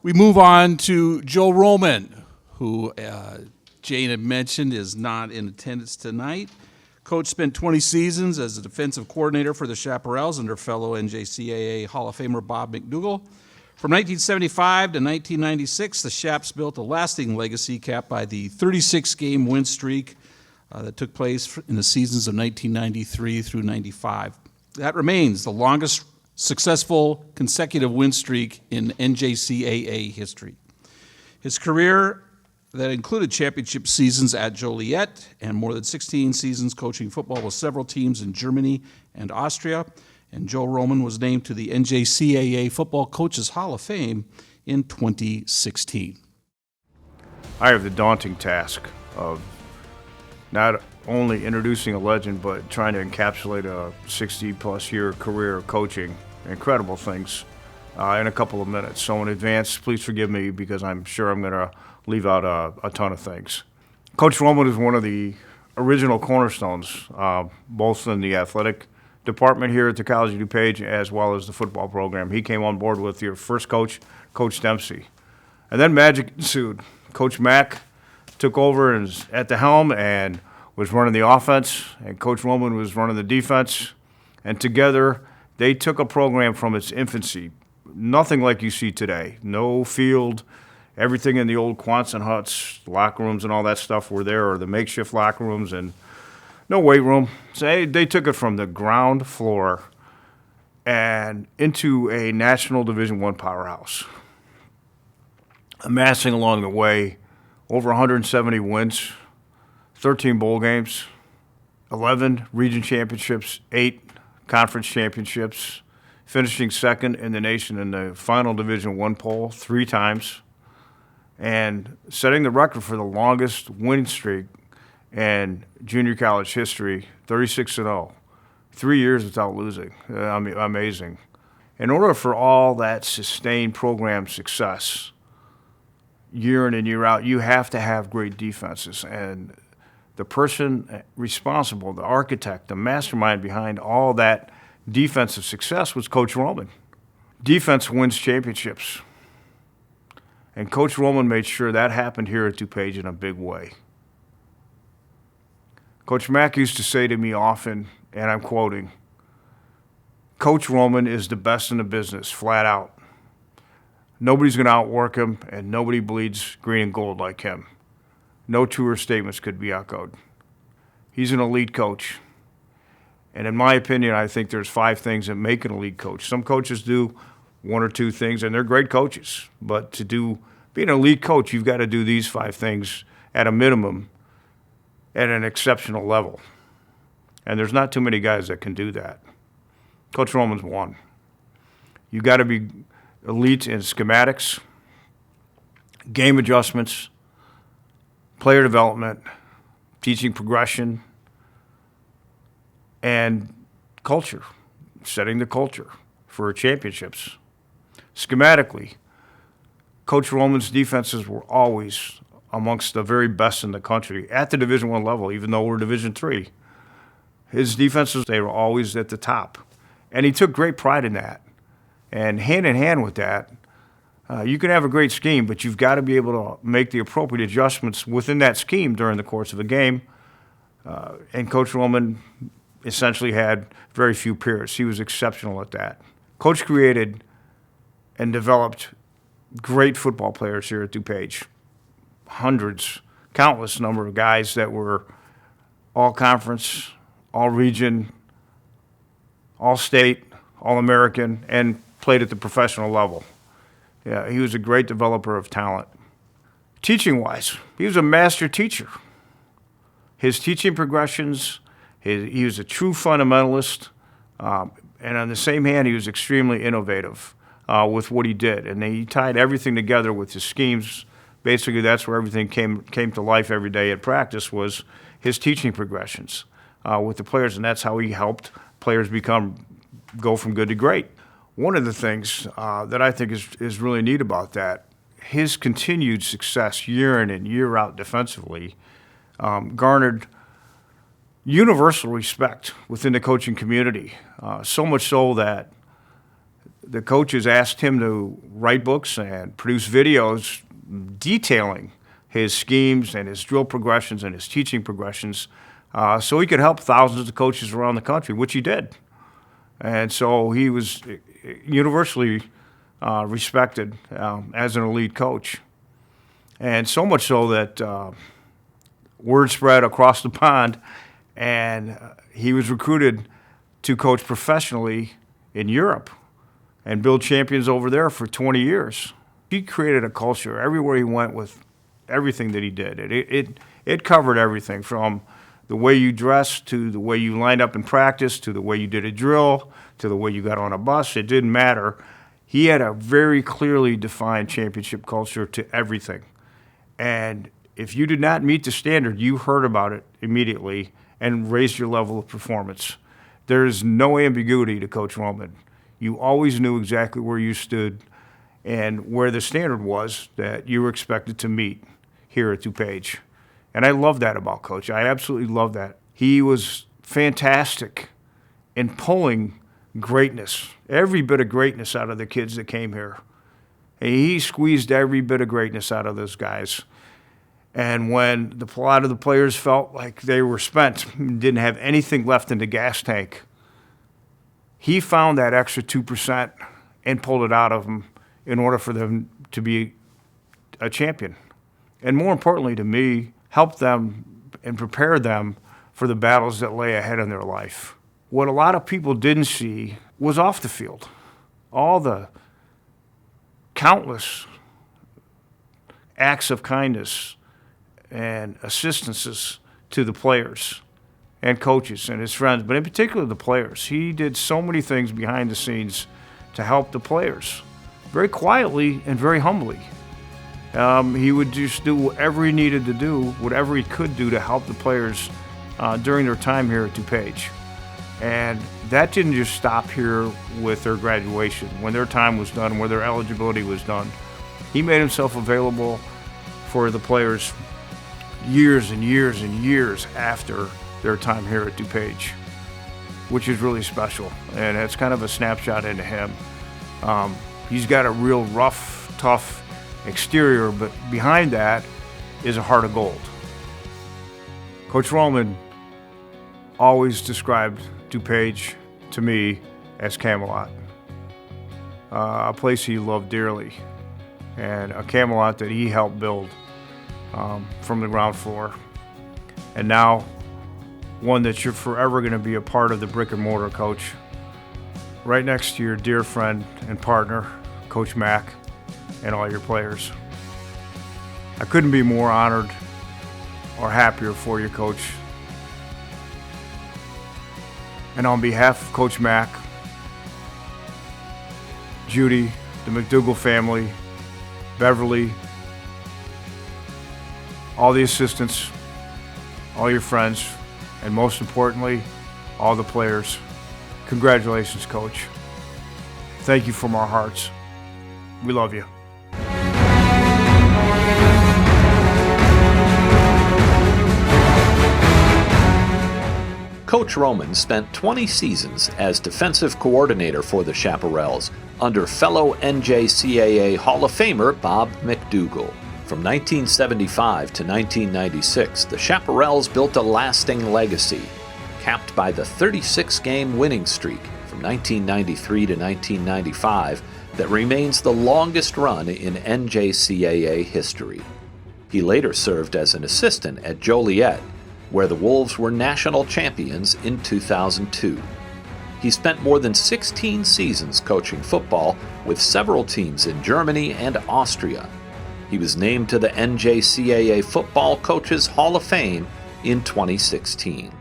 We move on to Joe Roman, who Jane had mentioned is not in attendance tonight. Coach spent 20 seasons as a defensive coordinator for the Chaparrals under fellow NJCAA Hall of Famer Bob MacDougall. From 1975 to 1996, the Chaps built a lasting legacy capped by the 36-game win streak that took place in the seasons of 1993 through 95. That remains the longest successful consecutive win streak in NJCAA history. His career that included championship seasons at Joliet and more than 16 seasons coaching football with several teams in Germany and Austria. And Joe Roman was named to the NJCAA Football Coaches Hall of Fame in 2016. I have the daunting task of not only introducing a legend, but trying to encapsulate a 60-plus year career of coaching incredible things in a couple of minutes. So in advance, please forgive me because I'm sure I'm going to leave out a ton of things. Coach Roman is one of the original cornerstones, both in the athletic department here at the College of DuPage as well as the football program. He came on board with your first coach, Coach Dempsey. And then magic ensued. Coach Mack took over and was at the helm and was running the offense, and Coach Roman was running the defense. And together, they took a program from its infancy, nothing like you see today. No field, everything in the old Quonset huts, locker rooms and all that stuff were there, or the makeshift locker rooms, and no weight room. So they took it from the ground floor and into a National Division I powerhouse, amassing along the way over 170 wins, 13 bowl games, 11 region championships, 8 conference championships, finishing second in the nation in the final Division I poll 3 times, and setting the record for the longest winning streak in junior college history, 36-0, 3 years without losing. Amazing. In order for all that sustained program success, year in and year out, you have to have great defenses. And the person responsible, the architect, the mastermind behind all that defensive success was Coach Roman. Defense wins championships. And Coach Roman made sure that happened here at DuPage in a big way. Coach Mack used to say to me often, and I'm quoting, Coach Roman is the best in the business, flat out. Nobody's going to outwork him, and nobody bleeds green and gold like him. No truer statements could be echoed. He's an elite coach. And in my opinion, I think there's 5 things that make an elite coach. Some coaches do 1 or 2 things, and they're great coaches. But be an elite coach, you've got to do these 5 things at a minimum at an exceptional level. And there's not too many guys that can do that. Coach Roman's one. You've got to be elite in schematics, game adjustments, player development, teaching progression, and culture, setting the culture for championships. Schematically, Coach Roman's defenses were always amongst the very best in the country at the Division I level, even though we're Division III. His defenses, they were always at the top. And he took great pride in that. And hand in hand with that, you can have a great scheme, but you've got to be able to make the appropriate adjustments within that scheme during the course of a game. And Coach Roman essentially had very few peers. He was exceptional at that. Coach created and developed great football players here at DuPage. Hundreds, countless number of guys that were all conference, all region, all state, all American, and played at the professional level. Yeah, he was a great developer of talent. Teaching-wise, he was a master teacher. His teaching progressions, he was a true fundamentalist, and on the same hand, he was extremely innovative with what he did. And he tied everything together with his schemes. Basically, that's where everything came to life every day at practice was his teaching progressions with the players, and that's how he helped players go from good to great. One of the things that I think is really neat about that, his continued success year in and year out defensively garnered universal respect within the coaching community, so much so that the coaches asked him to write books and produce videos detailing his schemes and his drill progressions and his teaching progressions so he could help thousands of coaches around the country, which he did. And so he was universally respected as an elite coach. And so much so that word spread across the pond, and he was recruited to coach professionally in Europe and build champions over there for 20 years. He created a culture everywhere he went with everything that he did. It covered everything from the way you dressed to the way you lined up in practice to the way you did a drill to the way you got on a bus. It didn't matter. He had a very clearly defined championship culture to everything. And if you did not meet the standard, you heard about it immediately and raised your level of performance. There is no ambiguity to Coach Roman. You always knew exactly where you stood and where the standard was that you were expected to meet here at DuPage. And I love that about Coach. I absolutely love that. He was fantastic in pulling greatness, every bit of greatness out of the kids that came here. And he squeezed every bit of greatness out of those guys. And when a lot of the players felt like they were spent, didn't have anything left in the gas tank, he found that extra 2% and pulled it out of them in order for them to be a champion. And more importantly to me, help them and prepare them for the battles that lay ahead in their life. What a lot of people didn't see was off the field. All the countless acts of kindness and assistances to the players and coaches and his friends, but in particular the players. He did so many things behind the scenes to help the players, very quietly and very humbly. He would just do whatever he needed to do, whatever he could do to help the players during their time here at DuPage. And that didn't just stop here with their graduation. When their time was done, where their eligibility was done, he made himself available for the players years and years and years after their time here at DuPage, which is really special. And it's kind of a snapshot into him. He's got a real rough, tough exterior, but behind that is a heart of gold. Coach Roman always described DuPage to me as Camelot, a place he loved dearly, and a Camelot that he helped build from the ground floor. And now one that you're forever going to be a part of the brick and mortar, Coach, right next to your dear friend and partner, Coach Mac, and all your players. I couldn't be more honored or happier for you, Coach. And on behalf of Coach Mac, Judy, the MacDougall family, Beverly, all the assistants, all your friends, and most importantly, all the players, congratulations, Coach. Thank you from our hearts. We love you. Coach Roman spent 20 seasons as defensive coordinator for the Chaparrals under fellow NJCAA Hall of Famer Bob MacDougall. From 1975 to 1996, the Chaparrals built a lasting legacy, capped by the 36-game winning streak from 1993 to 1995 that remains the longest run in NJCAA history. He later served as an assistant at Joliet, where the Wolves were national champions in 2002. He spent more than 16 seasons coaching football with several teams in Germany and Austria. He was named to the NJCAA Football Coaches Hall of Fame in 2016.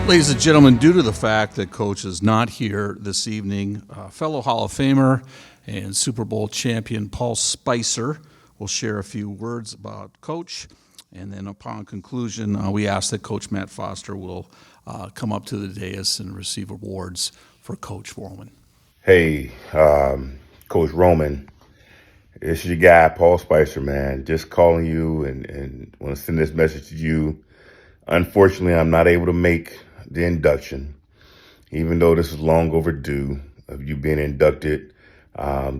Ladies and gentlemen, due to the fact that Coach is not here this evening, fellow Hall of Famer and Super Bowl champion Paul Spicer will share a few words about Coach. And then upon conclusion, we ask that Coach Matt Foster will come up to the dais and receive awards for Coach Roman. Hey, Coach Roman, It's your guy, Paul Spicer, man. Just calling you and want to send this message to you. Unfortunately, I'm not able to make the induction, even though this is long overdue of you being inducted,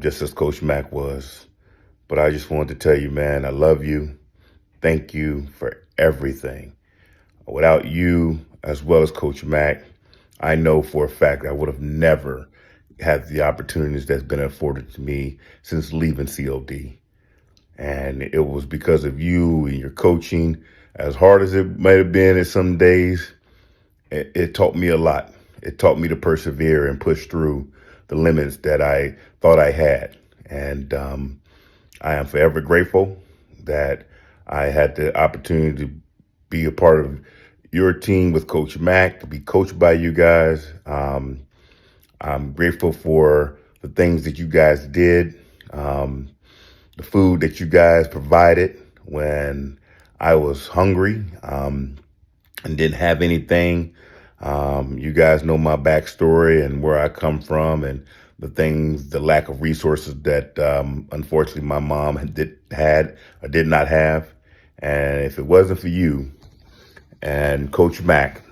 just as Coach Mack was. But I just wanted to tell you, man, I love you. Thank you for everything. Without you, as well as Coach Mack, I know for a fact I would have never had the opportunities that's been afforded to me since leaving COD. And it was because of you and your coaching. As hard as it might have been at some days, it taught me a lot. It taught me to persevere and push through the limits that I thought I had. And I am forever grateful that I had the opportunity to be a part of your team with Coach Mack, to be coached by you guys. I'm grateful for the things that you guys did, the food that you guys provided when I was hungry and didn't have anything. You guys know my backstory and where I come from and the lack of resources that unfortunately my mom did not have. And if it wasn't for you and Coach Mack,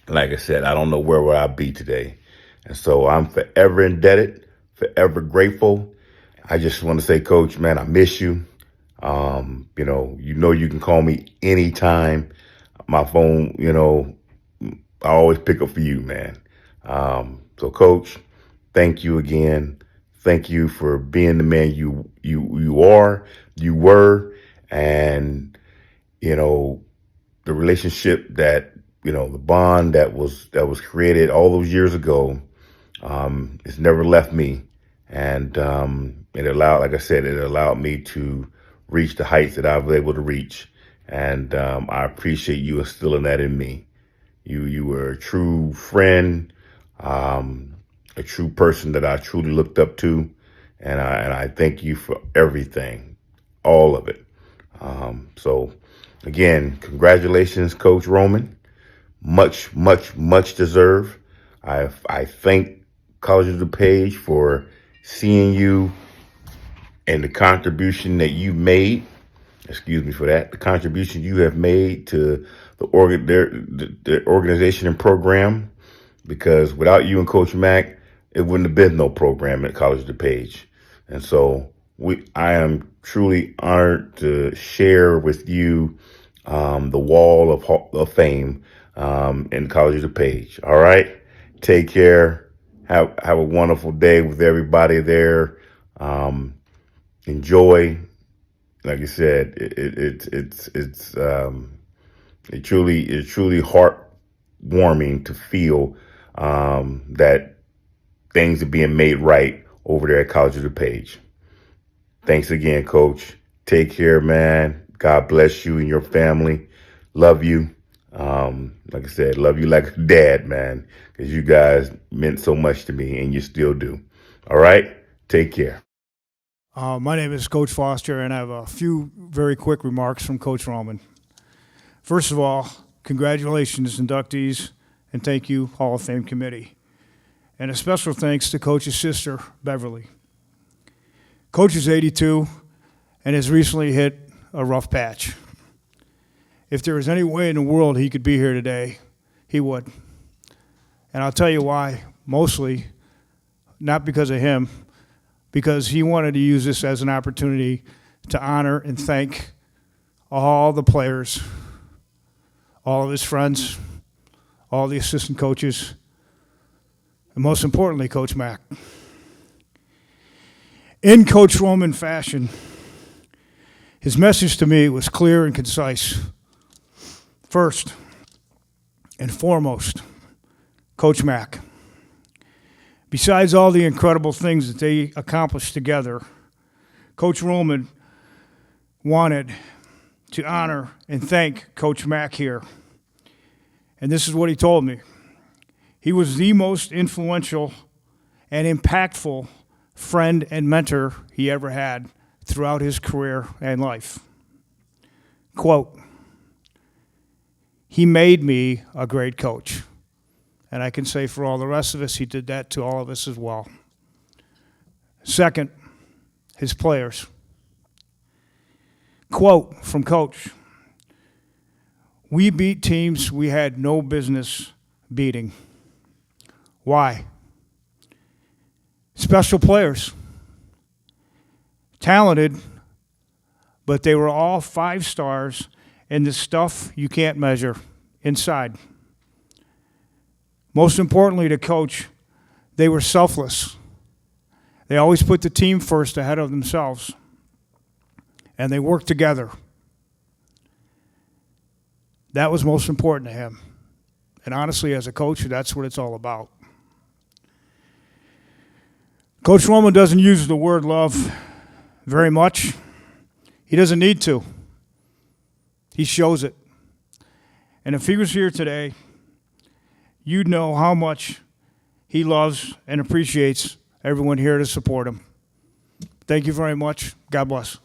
like I said, I don't know where would I be today. And so I'm forever indebted, forever grateful. I just want to say, Coach, man, I miss you. You can call me anytime. My phone, I always pick up for you, man. So, Coach, thank you again. Thank you for being the man you were, and the relationship that the bond that was created all those years ago. It's never left me, and it allowed me to reach the heights that I was able to reach, and I appreciate you instilling that in me. You were a true friend, a true person that I truly looked up to, and I thank you for everything, all of it. So again, congratulations, Coach Roman. Much, much, much deserved. I thank College of DuPage for seeing you and the contribution that you made. Excuse me for that. The contribution you have made to the organization and program, because without you and Coach Mack, it wouldn't have been no program at College of DuPage. And so I am truly honored to share with you the wall of fame in College of DuPage. All right, take care. Have a wonderful day with everybody there. Enjoy. Like I said, it's truly heartwarming to feel that things are being made right over there at College of DuPage. Thanks again, Coach. Take care, man. God bless you and your family. Love you. Like I said, love you like a dad, man, because you guys meant so much to me, and you still do. All right? Take care. My name is Coach Foster, and I have a few very quick remarks from Coach Roman. First of all, congratulations, inductees, and thank you, Hall of Fame committee. And a special thanks to Coach's sister, Beverly. Coach is 82 and has recently hit a rough patch. If there was any way in the world he could be here today, he would. And I'll tell you why. Mostly, not because of him, because he wanted to use this as an opportunity to honor and thank all the players, all of his friends, all the assistant coaches, and most importantly, Coach Mack. In Coach Roman fashion, his message to me was clear and concise. First and foremost, Coach Mack. Besides all the incredible things that they accomplished together, Coach Roman wanted to honor and thank Coach Mack here. And this is what he told me. He was the most influential and impactful friend and mentor he ever had throughout his career and life. Quote, "He made me a great coach." And I can say for all the rest of us, he did that to all of us as well. Second, his players. Quote from Coach, "We beat teams we had no business beating." Why? Special players. Talented, but they were all 5 stars in the stuff you can't measure inside. Most importantly to Coach, they were selfless. They always put the team first ahead of themselves. And they worked together. That was most important to him. And honestly, as a coach, that's what it's all about. Coach Roman doesn't use the word love very much. He doesn't need to. He shows it. And if he was here today, you'd know how much he loves and appreciates everyone here to support him. Thank you very much. God bless.